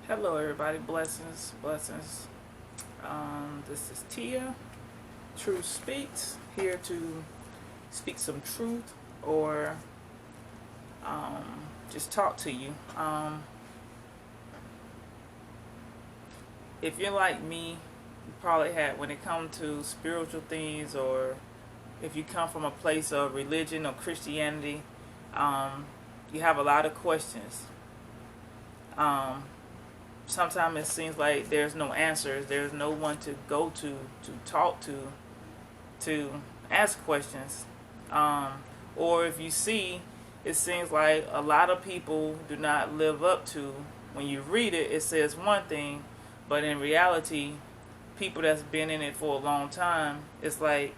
Hello, everybody. Blessings, blessings. This is Tia. Truth Speaks, here to speak some truth or just talk to you. If you're like me, you probably had when it comes to spiritual things, or if you come from a place of religion or Christianity, you have a lot of questions. Um, Sometimes it seems like there's no answers. There's no one to go to talk to ask questions. Or if you see, it seems like a lot of people do not live up to, when you read it, it says one thing, but in reality, people that's been in it for a long time, it's like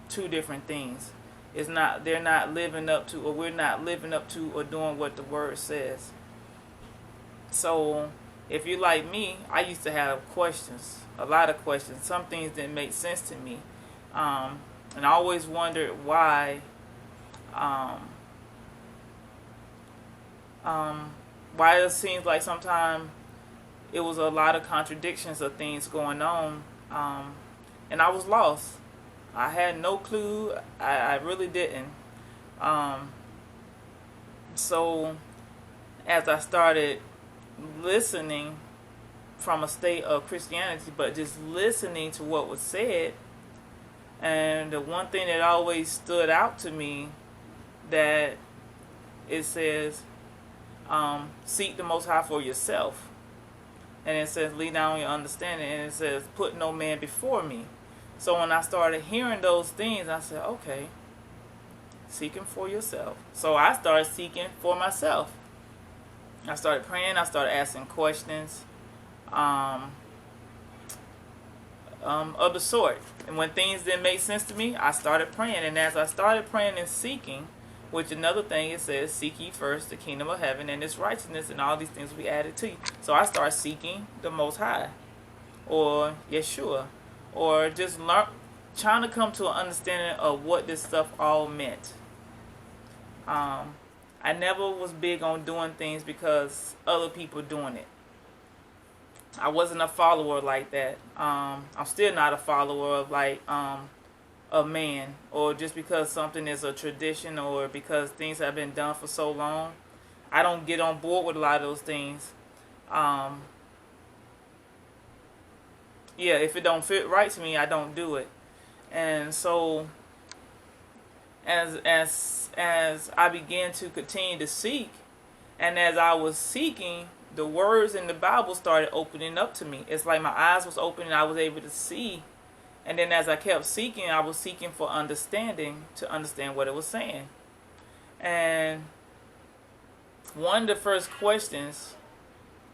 two different things. They're not living up to, or we're not living up to, or doing what the word says. So, if you're like me, I used to have questions, a lot of questions. Some things didn't make sense to me. And I always wondered um, why it seems like sometimes it was a lot of contradictions of things going on. And I was lost. I had no clue. I really didn't. So, as I started listening from a state of Christianity, but just listening to what was said. And the one thing that always stood out to me, that it says, seek the Most High for yourself. And it says, lean down on your understanding. And it says, put no man before me. So when I started hearing those things, I said, okay, seeking for yourself. So I started seeking for myself. I started praying. I started asking questions of the sort. And when things didn't make sense to me, I started praying. And as I started praying and seeking, which another thing it says, seek ye first the kingdom of heaven and its righteousness, and all these things we added to you. So I started seeking the Most High, or Yeshua, or just trying to come to an understanding of what this stuff all meant. I never was big on doing things because other people doing it. I wasn't a follower like that. I'm still not a follower of a man, or just because something is a tradition, or because things have been done for so long. I don't get on board with a lot of those things. If it don't fit right to me, I don't do it. And so, as I began to continue to seek, and as I was seeking, the words in the Bible started opening up to me. It's like my eyes was opening, I was able to see. And then as I kept seeking, I was seeking for understanding, to understand what it was saying. And one of the first questions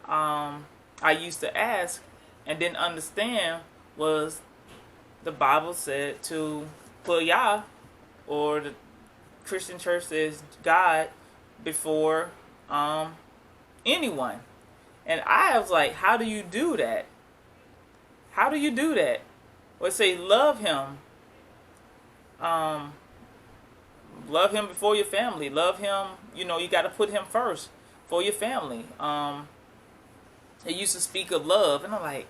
I used to ask and didn't understand was, the Bible said to put Yah, or the Christian church says God, before anyone. And I was like, how do you do that? How do you do that? Well, say love him. Love him before your family. Love him, you got to put him first for your family. It used to speak of love, and I'm like,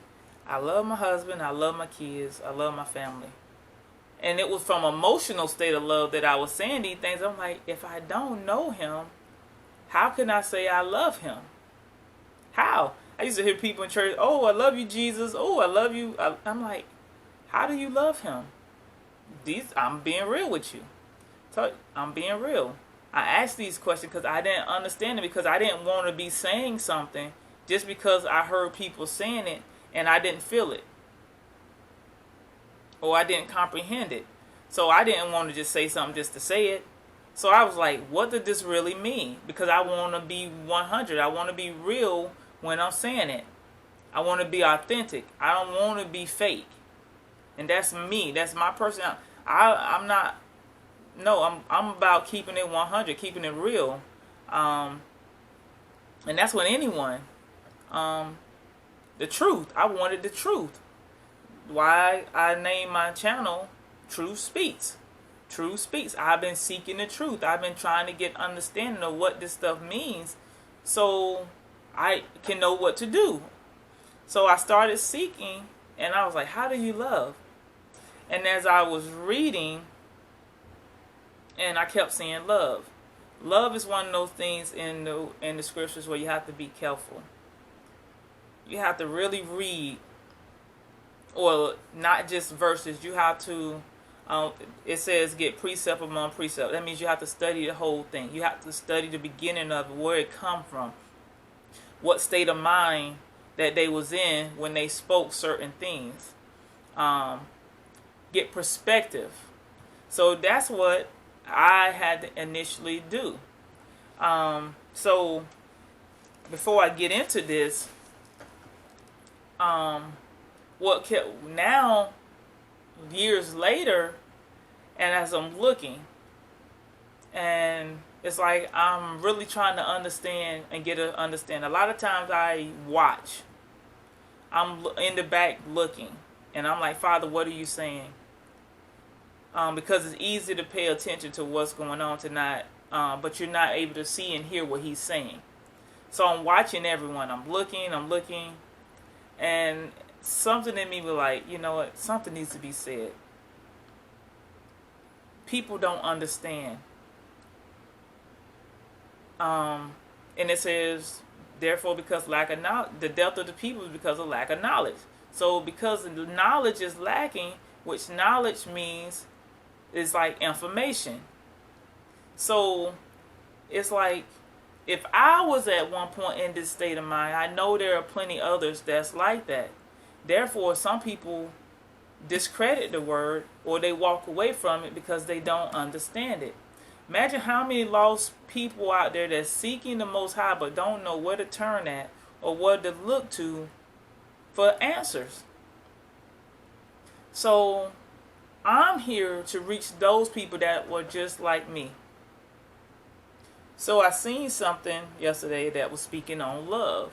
I love my husband, I love my kids, I love my family. And it was from an emotional state of love that I was saying these things. I'm like, if I don't know him, how can I say I love him? How? I used to hear people in church, oh, I love you, Jesus. Oh, I love you. I'm like, how do you love him? I'm being real with you. So I'm being real. I asked these questions because I didn't understand it, because I didn't want to be saying something just because I heard people saying it and I didn't feel it, or I didn't comprehend it. So I didn't want to just say something just to say it. So I was like, what did this really mean? Because I want to be 100. I want to be real when I'm saying it. I want to be authentic. I don't want to be fake. And that's me. That's my personality. I'm not. No, I'm about keeping it 100, keeping it real. And that's with anyone. The truth. I wanted the truth. Why I named my channel Truth Speaks. Truth Speaks. I've been seeking the truth. I've been trying to get understanding of what this stuff means, so I can know what to do. So I started seeking, and I was like, how do you love? And as I was reading, and I kept saying love. Love is one of those things in the scriptures where you have to be careful. You have to really read, or not just verses. You have to, it says get precept among precept. That means you have to study the whole thing. You have to study the beginning of it, where it come from, what state of mind that they was in when they spoke certain things. Get perspective. So that's what I had to initially do. So before I get into this, what kept now years later, and as I'm looking, and it's like I'm really trying to understand and get to understand. A lot of times I watch. I'm in the back looking, and I'm like, Father, what are you saying? Because it's easy to pay attention to what's going on tonight, but you're not able to see and hear what he's saying. So I'm watching everyone. I'm looking, and something in me was like, you know what? Something needs to be said. People don't understand. And it says, therefore, because lack of knowledge, the death of the people is because of lack of knowledge. So because the knowledge is lacking, which knowledge means is like information. So it's like, if I was at one point in this state of mind, I know there are plenty others that's like that. Therefore, some people discredit the word, or they walk away from it because they don't understand it. Imagine how many lost people out there that's seeking the Most High but don't know where to turn at or what to look to for answers. So I'm here to reach those people that were just like me. So I seen something yesterday that was speaking on love.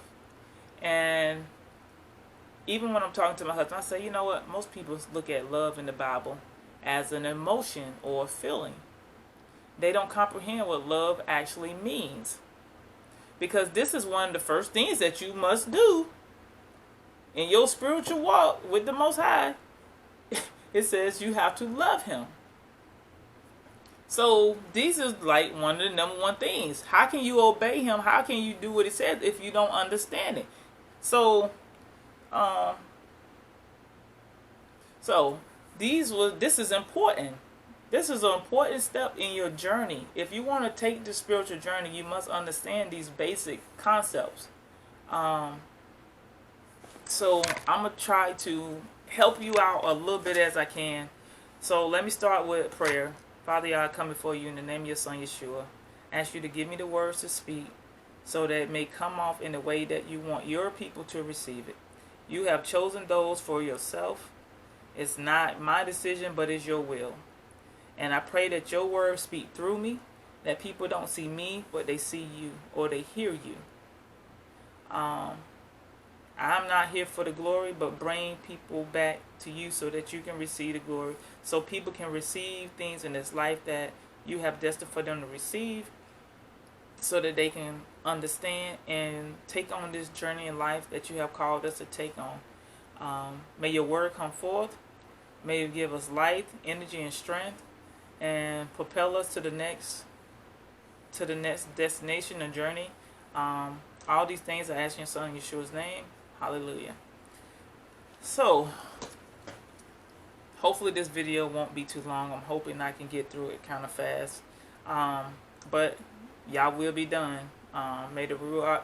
And even when I'm talking to my husband, I say, you know what? Most people look at love in the Bible as an emotion or a feeling. They don't comprehend what love actually means. Because this is one of the first things that you must do in your spiritual walk with the Most High. It says you have to love him. So these is like one of the number one things. How can you obey him? How can you do what he says if you don't understand it? So this is important. This is an important step in your journey. If you want to take the spiritual journey, you must understand these basic concepts. So I'm going to try to help you out a little bit as I can. So let me start with prayer. Father, I come before you in the name of your son, Yeshua. Ask you to give me the words to speak so that it may come off in the way that you want your people to receive it. You have chosen those for yourself. It's not my decision, but it's your will. And I pray that your words speak through me, that people don't see me, but they see you or they hear you. I'm not here for the glory, but bring people back to you so that you can receive the glory. So people can receive things in this life that you have destined for them to receive, so that they can understand and take on this journey in life that you have called us to take on. May your word come forth. May it give us life, energy, and strength, and propel us to the next destination and journey. All these things I ask in your son Yeshua's name. Hallelujah. So hopefully this video won't be too long. I'm hoping I can get through it kind of fast. But y'all will be done. May the Ruach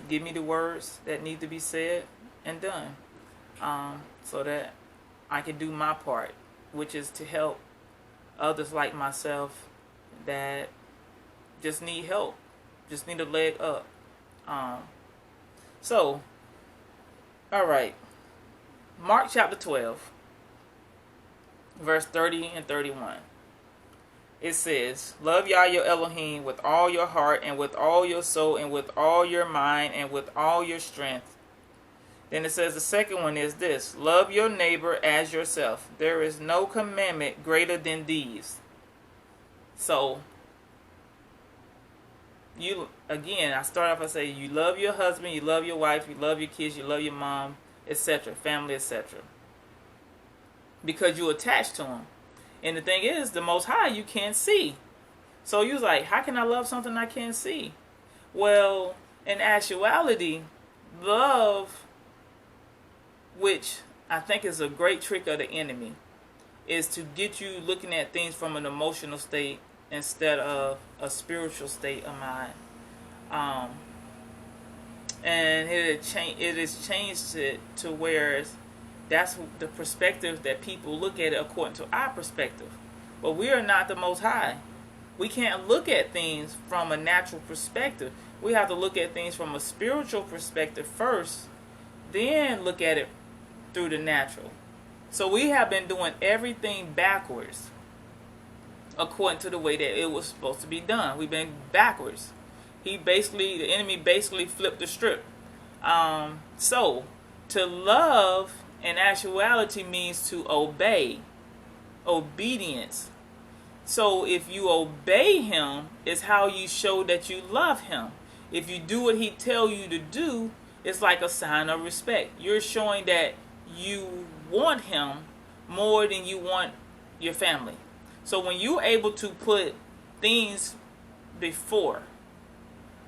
give me the words that need to be said and done, so that I can do my part, which is to help others like myself that just need help, just need a leg up. So, all right. Mark chapter 12, verse 30 and 31. It says, love Yah your Elohim with all your heart and with all your soul and with all your mind and with all your strength. Then it says the second one is this: love your neighbor as yourself. There is no commandment greater than these. So, I start off, I say, you love your husband, you love your wife, you love your kids, you love your mom, etc., family, etc., because you attached to them. And the thing is, the Most High you can't see. So you was like, how can I love something I can't see? Well, in actuality, love, which I think is a great trick of the enemy, is to get you looking at things from an emotional state instead of a spiritual state of mind. And it has changed it to where that's the perspective that people look at it according to our perspective. But we are not the Most High. We can't look at things from a natural perspective. We have to look at things from a spiritual perspective first, then look at it through the natural. So we have been doing everything backwards according to the way that it was supposed to be done. We've been backwards. The enemy basically flipped the script. So to love in actuality means to obey, obedience. So if you obey him, is how you show that you love him. If you do what he tells you to do, it's like a sign of respect. You're showing that you want him more than you want your family. So when you're able to put things before,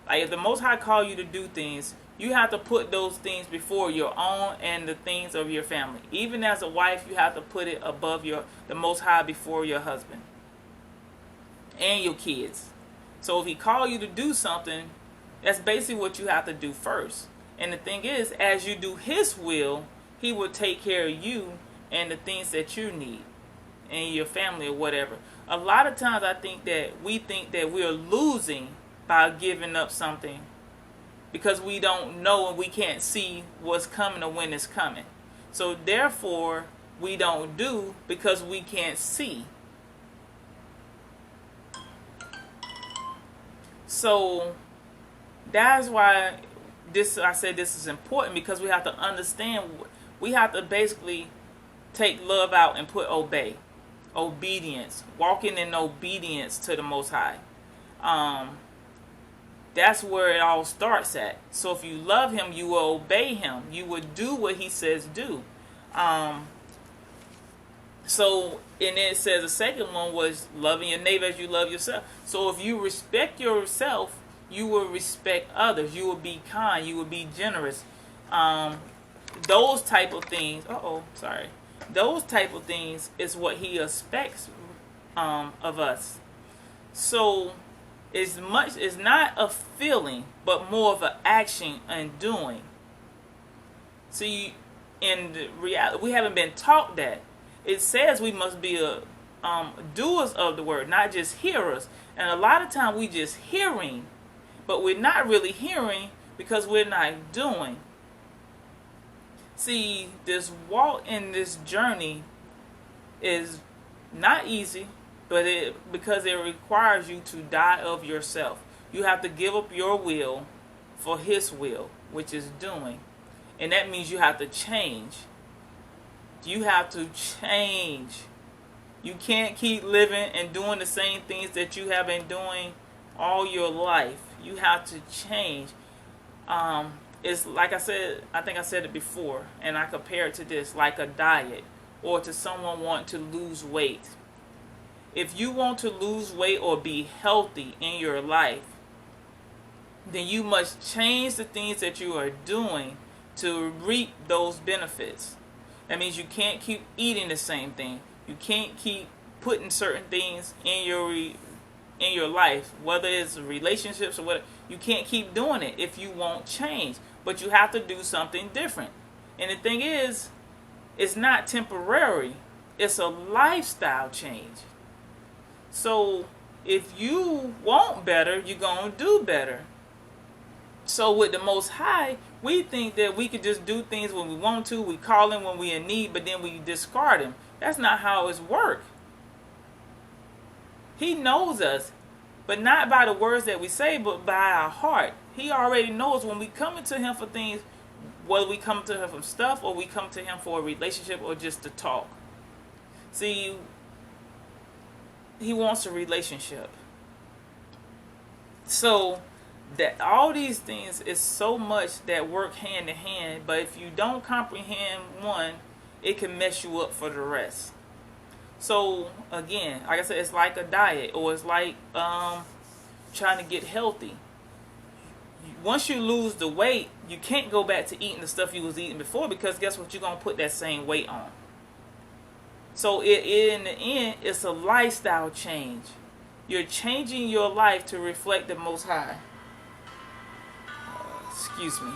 like if the Most High call you to do things, you have to put those things before your own and the things of your family. Even as a wife, you have to put it above the Most High before your husband and your kids. So if he call you to do something, that's basically what you have to do first. And the thing is, as you do his will, he will take care of you and the things that you need and your family or whatever. A lot of times we think that we're losing by giving up something because we don't know and we can't see what's coming or when it's coming. So therefore, we don't do because we can't see. So that's why I said this is important, because we have to understand, we have to basically take love out and put obey. Obedience. Walking in obedience to the Most High. That's where it all starts at. So if you love him, you will obey him. You will do what he says do. So, and then it says the second one was loving your neighbor as you love yourself. So if you respect yourself, you will respect others. You will be kind. You will be generous. Those type of things. Those type of things is what he expects of us. So it's not a feeling, but more of an action and doing. See, in the reality, we haven't been taught that. It says we must be doers of the word, not just hearers. And a lot of time we just hearing, but we're not really hearing because we're not doing. See, this walk in this journey is not easy, but because it requires you to die of yourself. You have to give up your will for his will, which is doing. And that means you have to change. You have to change. You can't keep living and doing the same things that you have been doing all your life. You have to change. It's like I said, I think I said it before, and I compare it to this, like a diet, or to someone wanting to lose weight. If you want to lose weight or be healthy in your life, then you must change the things that you are doing to reap those benefits. That means you can't keep eating the same thing. You can't keep putting certain things in your life, whether it's relationships or whatever. You can't keep doing it if you won't change. But you have to do something different. And the thing is, it's not temporary. It's a lifestyle change. So if you want better, you're going to do better. So with the Most High, we think that we could just do things when we want to. We call him when we're in need, but then we discard him. That's not how it's work. He knows us, but not by the words that we say, but by our heart. He already knows when we come to him for things, whether we come to him for stuff or we come to him for a relationship or just to talk. See, he wants a relationship. So that all these things is so much that work hand in hand, but if you don't comprehend one, it can mess you up for the rest. So again, like I said, it's like a diet, or it's like trying to get healthy. Once you lose the weight, you can't go back to eating the stuff you was eating before, because guess what? You're going to put that same weight on. So in the end, it's a lifestyle change. You're changing your life to reflect the Most High. Excuse me.